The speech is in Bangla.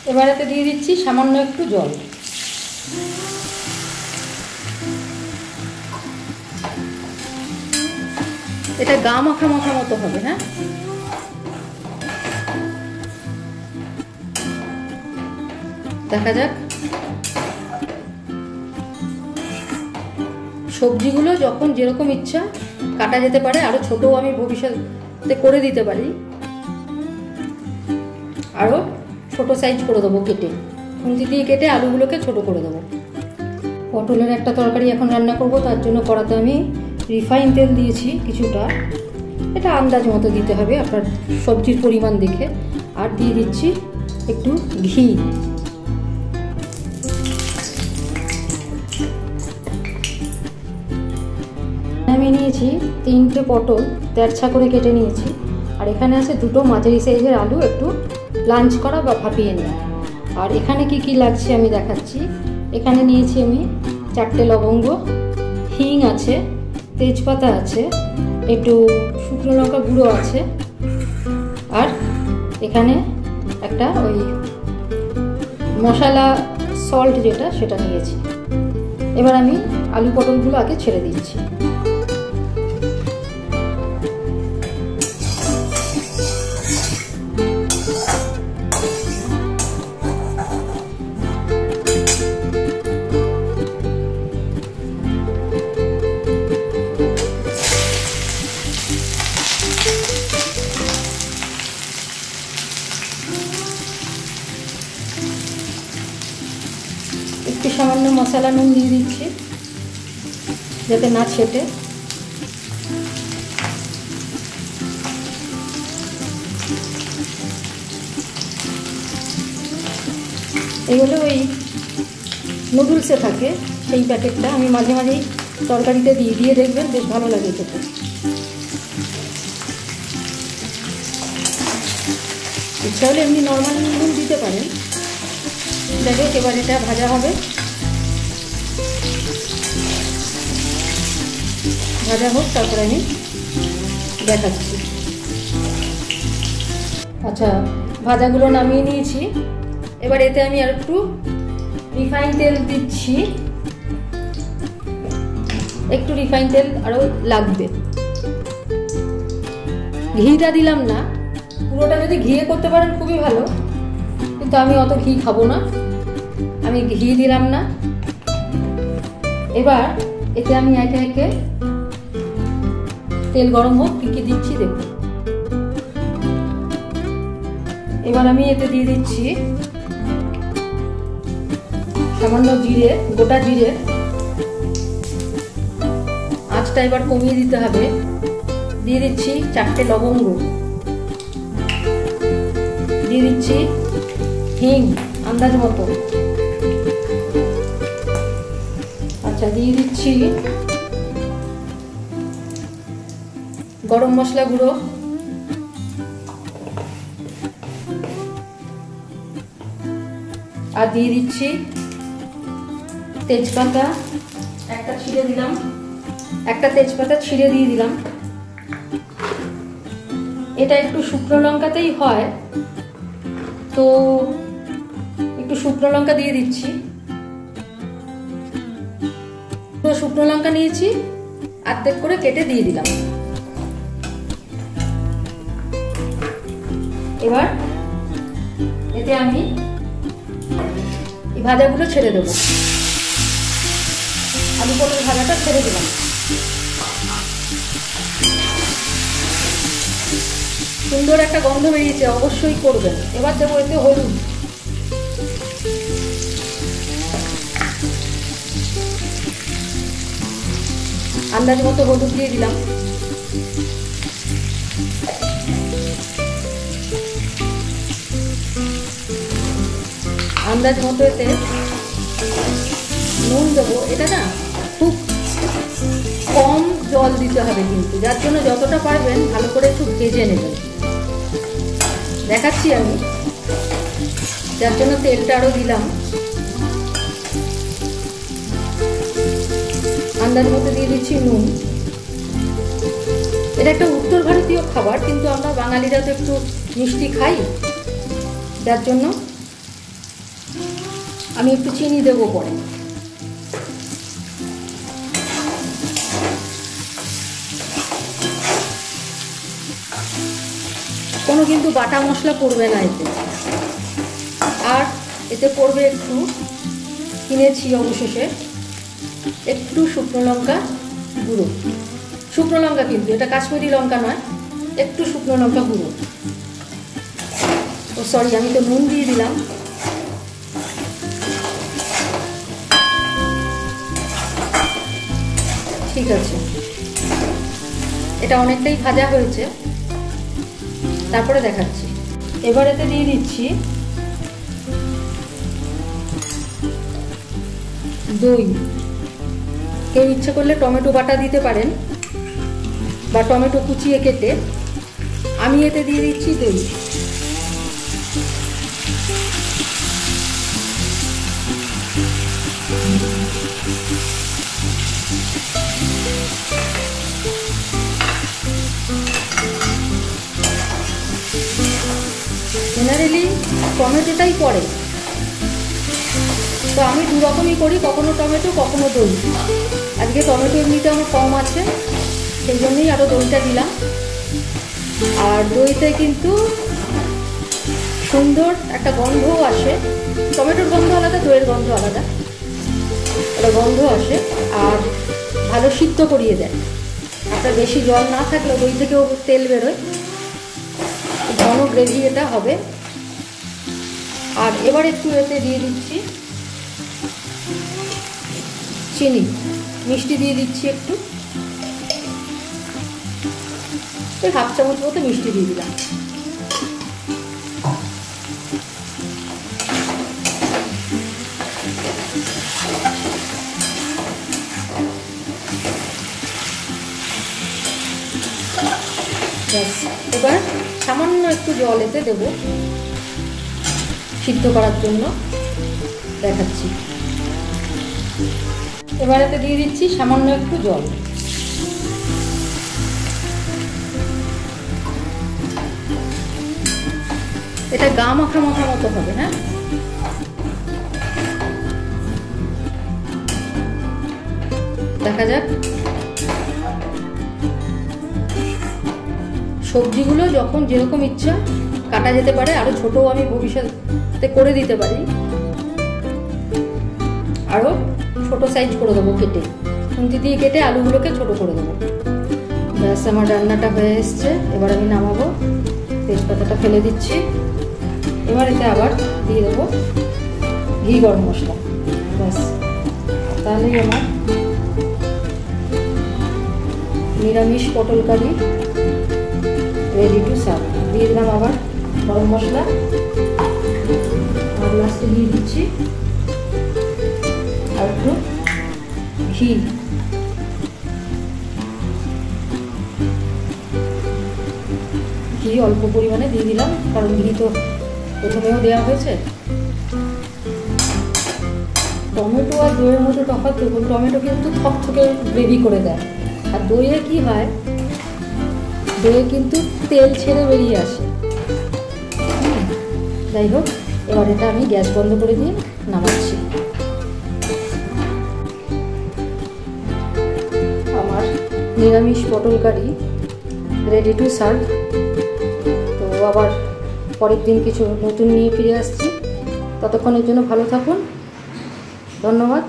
এবারেতে দিয়ে দিচ্ছি সামান্য একটু জল। এটা গা মাখা মাখা মতো হবে। হ্যাঁ, দেখা যাক। সবজিগুলো যখন যেরকম ইচ্ছা কাটা যেতে পারে, আরো ছোটও আমি ভবিষ্যতে করে দিতে পারি, আরো ছোট সাইজ করে দেবো কেটে, খুন্তি দিয়ে কেটে আলুগুলোকে ছোট করে দেবো। পটলের একটা তরকারি এখন রান্না করব, তার জন্য কড়াতে আমি রিফাইন তেল দিয়েছি কিছুটা, এটা আন্দাজ মতো দিতে হবে আপনার সবজির পরিমাণ দেখে। আর দিয়ে দিচ্ছি একটু ঘি। আমি নিয়েছি 3টে পটল তেরছা করে কেটে নিয়েছি, আর এখানে আছে 2টো মাঝারি সাইজের আলু একটু লাঞ্চ করা বা ভাপিয়ে নেওয়া। আর এখানে কি কি লাগছে আমি দেখাচ্ছি। এখানে নিয়েছি আমি 4টে লবঙ্গ, হিং আছে, তেজপাতা আছে, একটু শুকনো লঙ্কা গুঁড়ো আছে, আর এখানে একটা ওই মশলা সল্ট যেটা সেটা নিয়েছি। এবার আমি আলু পটলগুলো আগে ছেড়ে দিচ্ছি। একটু সামান্য মশলা নুন দিয়ে দিচ্ছি যাতে না ছেটে। এগুলো ওই নুডলসে থাকে সেই প্যাকেটটা, আমি মাঝে মাঝেই তরকারিতে দিয়ে দেখবেন, বেশ ভালো লাগে খেতে। ইচ্ছা হলে এমনি নর্মাল নুন দিতে পারেন। দেখো এবার এটা ভাজা হবে, ভাজা হোক তারপরে আমি দেখাচ্ছি। আচ্ছা, ভাজাগুলো নামিয়ে নিয়েছি। এবার এতে আমি আর একটু রিফাইন তেল দিচ্ছি, একটু রিফাইন তেল আরও লাগবে। ঘিটা দিলাম না, পুরোটা যদি ঘিয়ে করতে পারেন খুবই ভালো, কিন্তু আমি অত ঘি খাবো না, আমি ঘি দিলাম না। এবার এতে আমি একে একে তেল গরম হোক কী কী দিচ্ছি দেখুন। এবার আমি এতে দিয়ে দিচ্ছি সামান্য জিরে, গোটা জিরে। আঁচটা এবার কমিয়ে দিতে হবে। দিয়ে দিচ্ছি 4টে লবঙ্গ, দিয়ে দিচ্ছি হিং আন্দাজ মতো। আচ্ছা, দিয়ে দিচ্ছি গরম মশলা গুঁড়ো, আর দিয়ে দিচ্ছি তেজপাতা একটা ছিঁড়ে দিলাম, একটা তেজপাতা ছিঁড়ে দিয়ে দিলাম। এটা একটু শুকনো লঙ্কাতেই হয়, তো একটু শুকনো লঙ্কা দিয়ে দিচ্ছি। তো শুকনো লঙ্কা নিয়েছি, অর্ধেক করে কেটে দিয়ে দিলাম। এবার এতে আমি এই ভাজাগুলো ছেড়ে দেবো। আলু পটল ভাজাটা ছেড়ে দিলাম। সুন্দর একটা গন্ধ বেরিয়েছে, অবশ্যই করবেন। এবার দেবো এতে হলুদ, আন্দাজ মতো হলুদ দিয়ে দিলাম। আন্দাজ মতো এতে নুন দেবো। এটা না খুব কম জল দিতে হবে কিন্তু, যার জন্য যতটা পারবেন ভালো করে একটু ভেজে নেবেন। দেখাচ্ছি আমি, যার জন্য তেলটা আরও দিলাম। আন্দাজ মতো দিয়ে দিচ্ছি নুন। এটা একটা উত্তর ভারতীয় খাবার, কিন্তু আমরা বাঙালিরা তো একটু মিষ্টি খাই, যার জন্য আমি একটু চিনি দেবো পরে। কোনো কিন্তু বাটা মশলা পড়বে না এতে। আর এতে পড়বে একটু, কিনেছি অবশেষে, একটু শুকনো লঙ্কা গুঁড়ো। শুকনো লঙ্কা কিন্তু, এটা কাশ্মীরি লঙ্কা নয়, একটু শুকনো লঙ্কা গুঁড়ো। ও সরি, আমি তো নুন দিয়ে দিলাম। ঠিক আছে, এটা অনেকটাই ভাজা হয়েছে, তারপরে দেখাচ্ছি। এবার এতে দিয়ে দিচ্ছি দই। কেউ ইচ্ছে করলে টমেটো বাটা দিতে পারেন বা টমেটো কুচিয়ে কেটে। আমি এতে দিয়ে দিচ্ছি দই। জেনারেলি টমেটোটাই পড়ে, তো আমি দু রকমই করি, কখনো টমেটো কখনো দই। আজকে টমেটো এমনিতে আমার কম আছে, সেই জন্যই আরও দইটা দিলাম। আর দইতে কিন্তু সুন্দর একটা গন্ধও আসে, টমেটোর গন্ধ আলাদা, দইয়ের গন্ধ আলাদা, একটা গন্ধ আসে আর ভালো সিদ্ধ করিয়ে দেয়। আপনার বেশি জল না থাকলেও দই থেকেও তেল বেরোয়, ঘন গ্রেভি এটা হবে। আর এবার একটু এতে দিয়ে দিচ্ছি চিনি, মিষ্টি দিয়ে দিচ্ছি একটু, হাফ চামচ মতো মিষ্টি দিয়ে দিলাম। এবার সামান্য একটু জল এতে দেবো সিদ্ধ করার জন্য, দেখাচ্ছি। এবার এতে দিয়ে দিচ্ছি সামান্য একটু জল। এটা গা মাখা মাখা মতো হবে। হ্যাঁ, দেখা যাক। সবজিগুলো যখন যেরকম ইচ্ছা কাটা যেতে পারে, আরো ছোটও আমি ভবিষ্যতে করে দিতে পারি, আরো ছোট সাইজ করে দেবো কেটে, খুন্তি দিয়ে কেটে আলুগুলোকে ছোট করে দেবো। ব্যাস, আমার রান্নাটা হয়ে এসছে। এবার আমি নামাবো, তেজপাতাটা ফেলে দিচ্ছি। এবার এতে আবার দিয়ে দেবো ঘি গরম মশলা। ব্যাস, তাহলেই আমার নিরামিষ পটল কারি রেডি টু সার্ভ। দিয়ে দিলাম আবার গরম মশলা, আর লাস্টে দিয়ে দিচ্ছি আর একটু ঘি। ঘি অল্প পরিমাণে দিয়ে দিলাম, কারণ ঘি তো প্রথমেও দেওয়া হয়েছে। টমেটো আর দইয়ের মধ্যে তফাৎ দেখুন, টমেটো কিন্তু থকথকে গ্রেভি করে দেয়, আর দইয়ে কি হয়, দইয়ে কিন্তু তেল ছেড়ে বেরিয়ে আসে। যাই হোক, এবার এটা আমি গ্যাস বন্ধ করে দিয়ে নামাচ্ছি। আমার নিরামিষ পটল কারি রেডি টু সার্ভ। তো আবার পরের দিন কিছু নতুন নিয়ে ফিরে আসছি। ততক্ষণের জন্য ভালো থাকুন, ধন্যবাদ।